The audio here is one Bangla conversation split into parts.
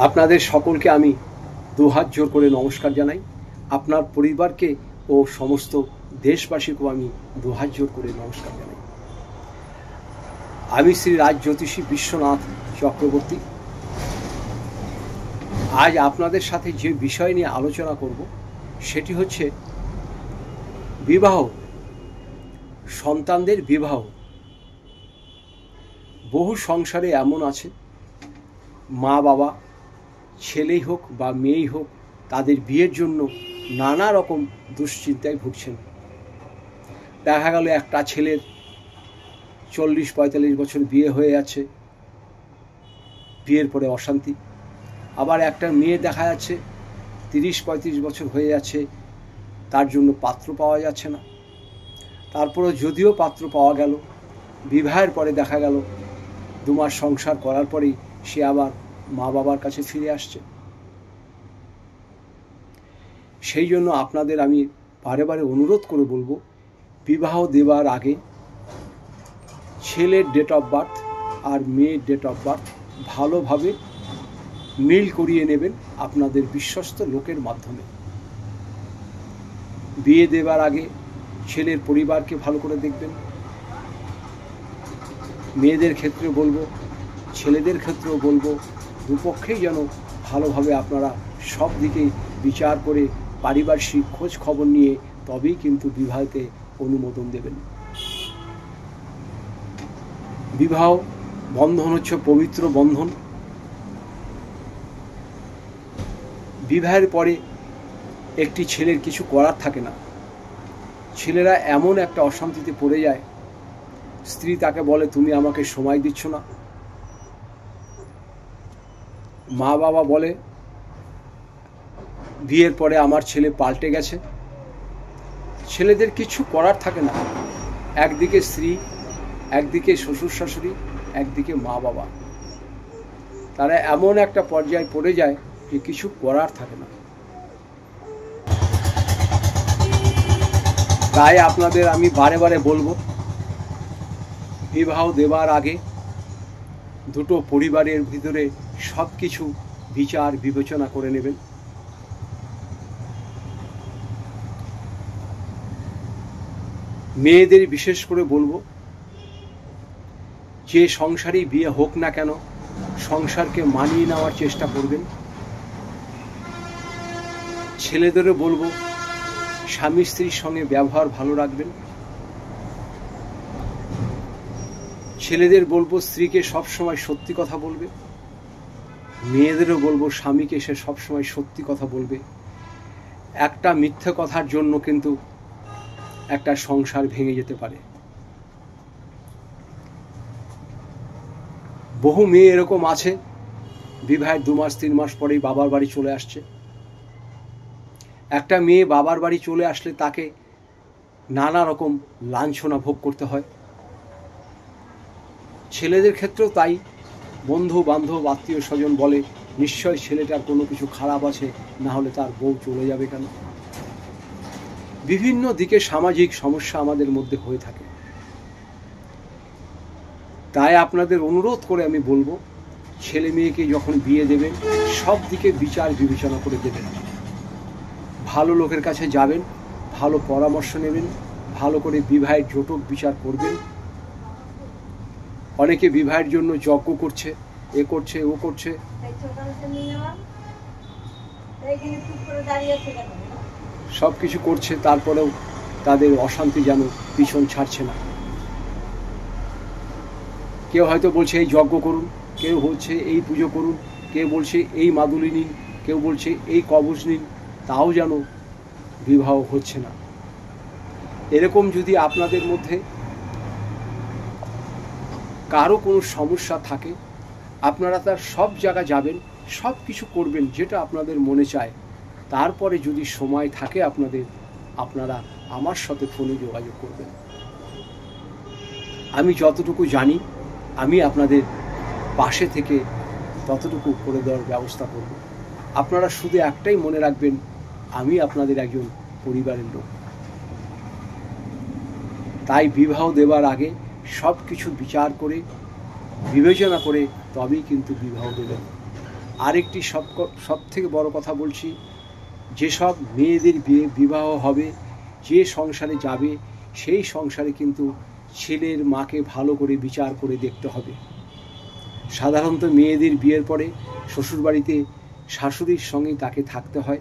আপনাদের সকলকে আমি দুহাত জোর করে নমস্কার জানাই। আপনার পরিবারকে ও সমস্ত দেশবাসীকেও আমি দুহাত জোর করে নমস্কার জানাই। আমি শ্রী রাজ জ্যোতিষী বিশ্বনাথ চক্রবর্তী। আজ আপনাদের সাথে যে বিষয় নিয়ে আলোচনা করব সেটি হচ্ছে বিবাহ, সন্তানদের বিবাহ। বহু সংসারে এমন আছে, মা বাবা ছেলেই হোক বা মেয়েই হোক তাদের বিয়ের জন্য নানা রকম দুশ্চিন্তায় ভুগছেন। দেখা গেল একটা ছেলের 40-45 বছর বিয়ে হয়ে যাচ্ছে, বিয়ের পরে অশান্তি। আবার একটা মেয়ে দেখা যাচ্ছে 30-35 বছর হয়ে যাচ্ছে, তার জন্য পাত্র পাওয়া যাচ্ছে না। তারপরে যদিও পাত্র পাওয়া গেল, বিবাহের পরে দেখা গেল 2 মাস সংসার করার পরেই সে আবার মা বাবার কাছে ফিরে আসছে। সেই জন্য আপনাদের আমি বারে বারে অনুরোধ করে বলবো, বিবাহ দেওয়ার আগে ছেলের ডেট অফ বার্থ আর মেয়ের ডেট অফ বার্থ ভালোভাবে মিল করিয়ে নেবেন আপনাদের বিশ্বস্ত লোকের মাধ্যমে। বিয়ে দেওয়ার আগে ছেলের পরিবারকে ভালো করে দেখবেন। মেয়েদের ক্ষেত্রে বলবো, ছেলেদের ক্ষেত্রেও বলবো, দুপক্ষেই যেন ভালোভাবে আপনারা সব দিকেই বিচার করে পারিপার্শ্বিক খোঁজ খবর নিয়ে তবেই কিন্তু বিবাহকে অনুমোদন দেবেন। বিবাহ বন্ধন হচ্ছে পবিত্র বন্ধন। বিবাহের পরে একটি ছেলের কিছু করার থাকে না। ছেলেরা এমন একটা অশান্তিতে পড়ে যায়, স্ত্রী তাকে বলে তুমি আমাকে সময় দিচ্ছ না, মা বাবা বলে বিয়ের পরে আমার ছেলে পাল্টে গেছে। ছেলেদের কিছু করার থাকে না, একদিকে স্ত্রী, একদিকে শ্বশুর শাশুড়ি, একদিকে মা বাবা, তারা এমন একটা পর্যায়ে পড়ে যায় যে কিছু করার থাকে না। তাই আপনাদের আমি বারে বারে বলবো, বিবাহ দেওয়ার আগে দুটো পরিবারের ভিতরে সব কিছু বিচার বিবেচনা করে নেবেন। মেয়েদের বিশেষ করে বলবো, যে সংসারেই বিয়ে হোক না কেন সংসারকে মানিয়ে নেওয়ার চেষ্টা করবেন। ছেলেদেরও বলবো, স্বামী স্ত্রীর সঙ্গে ব্যবহার ভালো রাখবেন। ছেলেদের বলবো স্ত্রীকে সবসময় সত্যি কথা বলবে। মেয়েদেরও বলবো স্বামীকে সে সবসময় সত্যি কথা বলবে। একটা মিথ্যে কথার জন্য কিন্তু একটা সংসার ভেঙে যেতে পারে। বহু মেয়ে এরকম আছে, বিবাহের 2 মাস 3 মাস পরেই বাবার বাড়ি চলে আসছে। একটা মেয়ে বাবার বাড়ি চলে আসলে তাকে নানা রকম লাঞ্ছনা ভোগ করতে হয়। ছেলেদের ক্ষেত্রেও তাই। বন্ধু বান্ধব আত্মীয় স্বজন বলে নিশ্চয় ছেলেটার কোনো কিছু খারাপ আছে, না হলে তার বউ চলে যাবে কেন। বিভিন্ন দিকে সামাজিক সমস্যা আমাদের মধ্যে হয়ে থাকে। তাই আপনাদের অনুরোধ করে আমি বলবো, ছেলে মেয়েকে যখন বিয়ে দেবেন সব দিকে বিচার বিবেচনা করে দেবেন। ভালো লোকের কাছে যাবেন, ভালো পরামর্শ নেবেন, ভালো করে বিবাহের জটক বিচার করবেন। অনেকে বিবাহের জন্য যজ্ঞ করছে, এ করছে ও করছে, সব কিছু করছে, তারপরেও তাদের অশান্তি যেন পিছন ছাড়ছে না। কেউ হয়তো বলছে এই যজ্ঞ করুন, কেউ বলছে এই পুজো করুন, কেউ বলছে এই মাদুলি নিন, কেউ বলছে এই কবচ নিন, তাও যেন বিবাহ হচ্ছে না। এরকম যদি আপনাদের মধ্যে কারো কোনো সমস্যা থাকে, আপনারা তার সব জায়গা যাবেন, সব কিছু করবেন যেটা আপনাদের মনে চায়। তারপরে যদি সময় থাকে আপনারা আমার সাথে ফোনে যোগাযোগ করবেন। আমি যতটুকু জানি আমি আপনাদের পাশে থেকে ততটুকু করে দেওয়ার ব্যবস্থা করব। আপনারা শুধু একটাই মনে রাখবেন, আমি আপনাদের একজন পরিবারের লোক। তাই বিবাহ দেওয়ার আগে সব কিছু বিচার করে বিবেচনা করে তবেই কিন্তু বিবাহ দেবেন। আরেকটি সব থেকে বড় কথা বলছি, যেসব মেয়েদের বিবাহ হবে, যে সংসারে যাবে, সেই সংসারে কিন্তু ছেলের মাকে ভালো করে বিচার করে দেখতে হবে। সাধারণত মেয়েদের বিয়ের পরে শ্বশুরবাড়িতে শাশুড়ির সঙ্গে তাকে থাকতে হয়,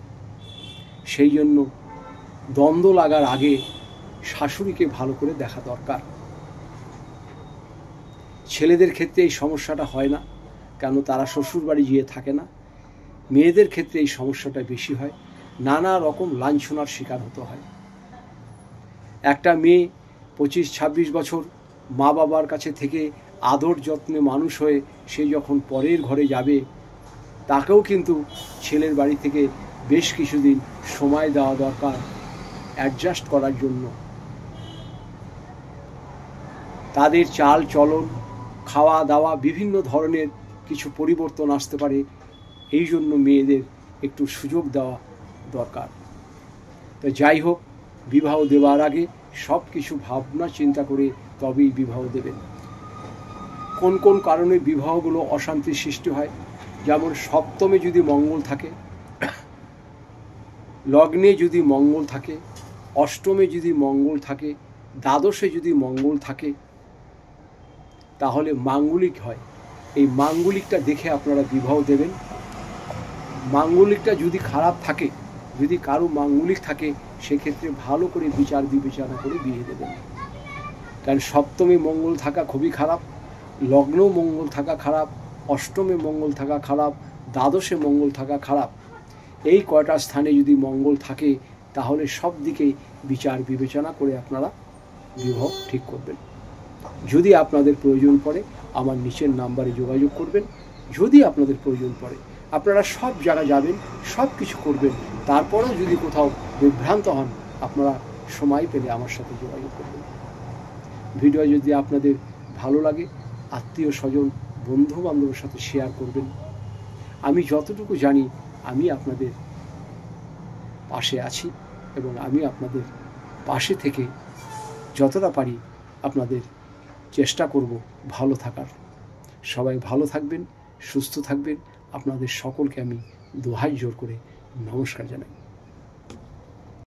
সেই জন্য দ্বন্দ্ব লাগার আগে শাশুড়িকে ভালো করে দেখা দরকার। ছেলেদের ক্ষেত্রে এই সমস্যাটা হয় না, কেন তারা শ্বশুরবাড়ি গিয়ে থাকে না। মেয়েদের ক্ষেত্রে এই সমস্যাটা বেশি হয়, নানা রকম লাঞ্ছনার শিকার হতে হয়। একটা মেয়ে 25-26 বছর মা বাবার কাছে থেকে আদর যত্নে মানুষ হয়ে সে যখন পরের ঘরে যাবে, তাকেও কিন্তু ছেলের বাড়ি থেকে বেশ কিছুদিন সময় দেওয়া দরকার অ্যাডজাস্ট করার জন্য। তাদের চাল চলন, খাওয়া দাওয়া বিভিন্ন ধরনের কিছু পরিবর্তন আসতে পারে, এই জন্য মেয়েদের একটু সুযোগ দেওয়া দরকার। তো যাই হোক, বিবাহ দেওয়ার আগে সব কিছু ভাবনা চিন্তা করে তবেই বিবাহ দেবেন। কোন কোন কারণে বিবাহগুলো অশান্তির সৃষ্টি হয়, যেমন সপ্তমে যদি মঙ্গল থাকে, লগ্নে যদি মঙ্গল থাকে, অষ্টমে যদি মঙ্গল থাকে, দ্বাদশে যদি মঙ্গল থাকে, তাহলে মাঙ্গলিক হয়। এই মাঙ্গলিকটা দেখে আপনারা বিবাহ দেবেন। মাঙ্গলিকটা যদি খারাপ থাকে, যদি কারো মাঙ্গলিক থাকে, সেক্ষেত্রে ভালো করে বিচার বিবেচনা করে বিয়ে দেবেন। কারণ সপ্তমে মঙ্গল থাকা খুবই খারাপ, লগ্নেও মঙ্গল থাকা খারাপ, অষ্টমে মঙ্গল থাকা খারাপ, দ্বাদশে মঙ্গল থাকা খারাপ। এই কয়টা স্থানে যদি মঙ্গল থাকে, তাহলে সব দিকেই বিচার বিবেচনা করে আপনারা বিবাহ ঠিক করবেন। যদি আপনাদের প্রয়োজন পড়ে আমার নিচের নাম্বারে যোগাযোগ করবেন। যদি আপনাদের প্রয়োজন পড়ে, আপনারা সব জায়গায় যাবেন, সব কিছু করবেন, তারপরেও যদি কোথাও বিভ্রান্ত হন, আপনারা সময় পেলে আমার সাথে যোগাযোগ করবেন। ভিডিও যদি আপনাদের ভালো লাগে, আত্মীয় স্বজন বন্ধু বান্ধবের সাথে শেয়ার করবেন। আমি যতটুকু জানি আমি আপনাদের পাশে আছি, এবং আমি আপনাদের পাশে থেকে যতটা পারি আপনাদের চেষ্টা করব ভালো থাকার। সবাই ভালো থাকবেন, সুস্থ থাকবেন। আপনাদের সকলকে আমি দোহাই জোর করে নমস্কার জানাই।